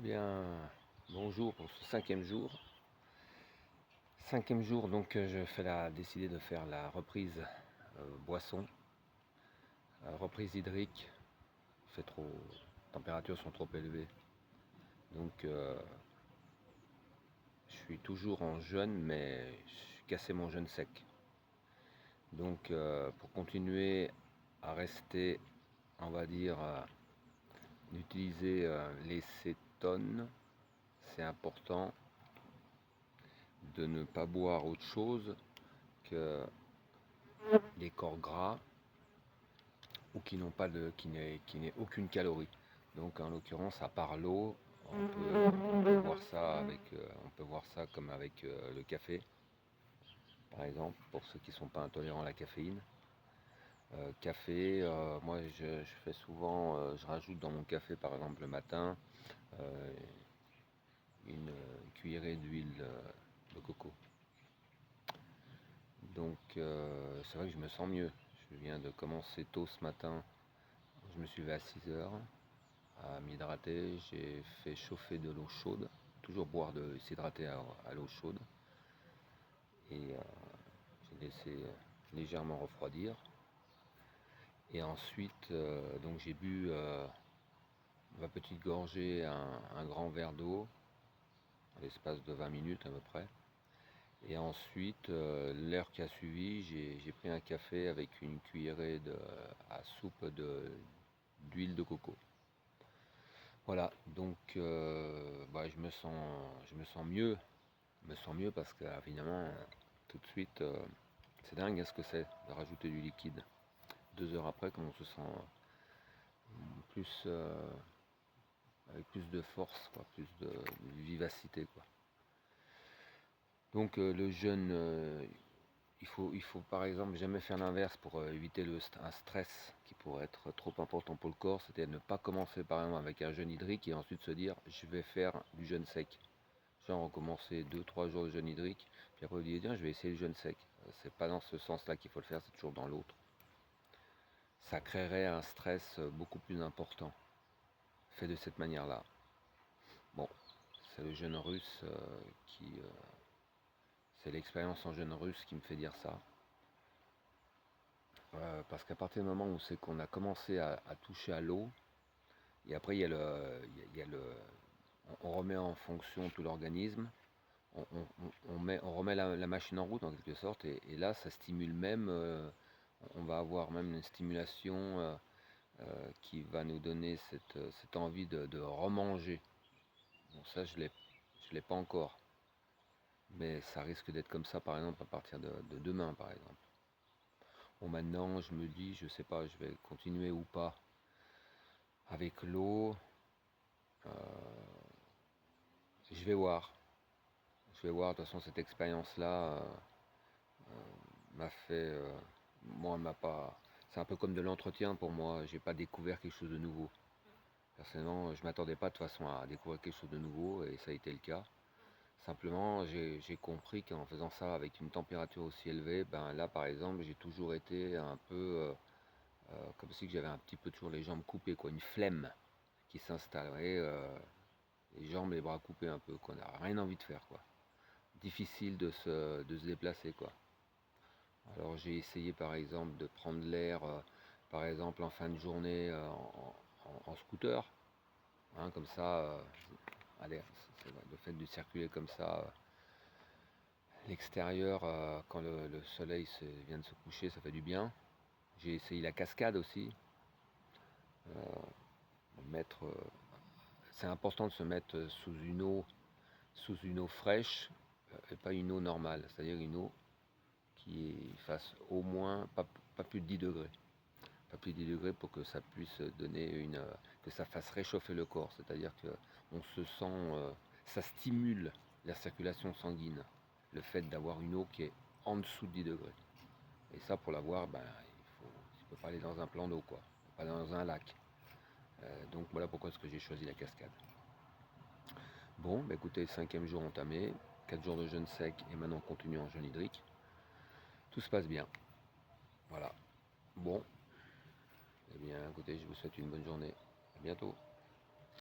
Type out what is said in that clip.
Eh bien, bonjour pour ce cinquième jour. Cinquième jour, donc je fais décider de faire la reprise boisson, reprise hydrique. Il fait trop, les températures sont trop élevées. Donc je suis toujours en jeûne, mais je suis cassé mon jeûne sec. Donc pour continuer à rester, on va dire, d'utiliser les cétones, c'est important de ne pas boire autre chose que des corps gras ou qui n'ont pas qui n'aient aucune calorie. Donc en l'occurrence, à part l'eau, on peut voir ça on peut voir ça comme avec le café, par exemple, pour ceux qui ne sont pas intolérants à la caféine. Café, moi je fais souvent, je rajoute dans mon café par exemple le matin euh, une cuillerée d'huile de coco. Donc c'est vrai que je me sens mieux. Je viens de commencer tôt ce matin. Je me suis levé à 6 heures à m'hydrater. J'ai fait chauffer de l'eau chaude. Toujours boire s'hydrater à l'eau chaude. Et j'ai laissé légèrement refroidir. Et ensuite, donc j'ai bu ma petite gorgée, un grand verre d'eau, à l'espace de 20 minutes à peu près. Et ensuite, l'heure qui a suivi, j'ai pris un café avec une cuillerée à soupe d'huile de coco. Voilà, donc je me sens mieux. Je me sens mieux parce que évidemment, tout de suite, c'est dingue ce que c'est de rajouter du liquide. 2 heures après, comme on se sent plus, avec plus de force, quoi, plus de vivacité, quoi. Donc le jeûne, il faut par exemple jamais faire l'inverse pour éviter un stress qui pourrait être trop important pour le corps, c'est-à-dire ne pas commencer par exemple avec un jeûne hydrique et ensuite se dire je vais faire du jeûne sec. Genre recommencer 2-3 jours de jeûne hydrique, puis après vous dites tiens je vais essayer le jeûne sec. C'est pas dans ce sens-là qu'il faut le faire, c'est toujours dans l'autre. Ça créerait un stress beaucoup plus important, fait de cette manière-là. Bon, c'est le jeûne russe c'est l'expérience en jeûne russe qui me fait dire ça. Parce qu'à partir du moment où c'est qu'on a commencé à toucher à l'eau, et après il y a on remet en fonction tout l'organisme, on remet la machine en route en quelque sorte, et là ça stimule même, on va avoir même une stimulation qui va nous donner cette envie de remanger. Bon ça je l'ai pas encore, mais ça risque d'être comme ça par exemple à partir de demain par exemple. Bon maintenant je me dis, je sais pas, je vais continuer ou pas avec l'eau. Je vais voir. Je vais voir. De toute façon, cette expérience-là m'a fait. Moi, elle m'a pas. C'est un peu comme de l'entretien pour moi. J'ai pas découvert quelque chose de nouveau. Personnellement, je m'attendais pas de toute façon à découvrir quelque chose de nouveau et ça a été le cas. Simplement, j'ai compris qu'en faisant ça avec une température aussi élevée, ben là, par exemple, j'ai toujours été un peu comme si j'avais un petit peu toujours les jambes coupées, quoi, une flemme qui s'installe. Les jambes, les bras coupés un peu, qu'on n'a rien envie de faire, quoi. Difficile de se déplacer, quoi. Alors j'ai essayé par exemple de prendre l'air, par exemple en fin de journée en scooter, hein, comme ça, allez, le fait de circuler comme ça, l'extérieur, quand le soleil vient de se coucher, ça fait du bien. J'ai essayé la cascade aussi, mettre, c'est important de se mettre sous une eau fraîche et pas une eau normale, c'est-à-dire une eau qui fasse au moins pas plus de 10 degrés. Pas plus de 10 degrés pour que ça puisse donner que ça fasse réchauffer le corps. C'est-à-dire que on se sent, ça stimule la circulation sanguine. Le fait d'avoir une eau qui est en dessous de 10 degrés. Et ça, pour l'avoir, ben, tu peux pas aller dans un plan d'eau, quoi. Pas dans un lac. Donc voilà pourquoi est-ce que j'ai choisi la cascade. Bon, bah écoutez, 5e jour entamé, 4 jours de jeûne sec et maintenant on continue en jeûne hydrique. Tout se passe bien. Voilà. Bon, eh bien, écoutez, je vous souhaite une bonne journée. À bientôt.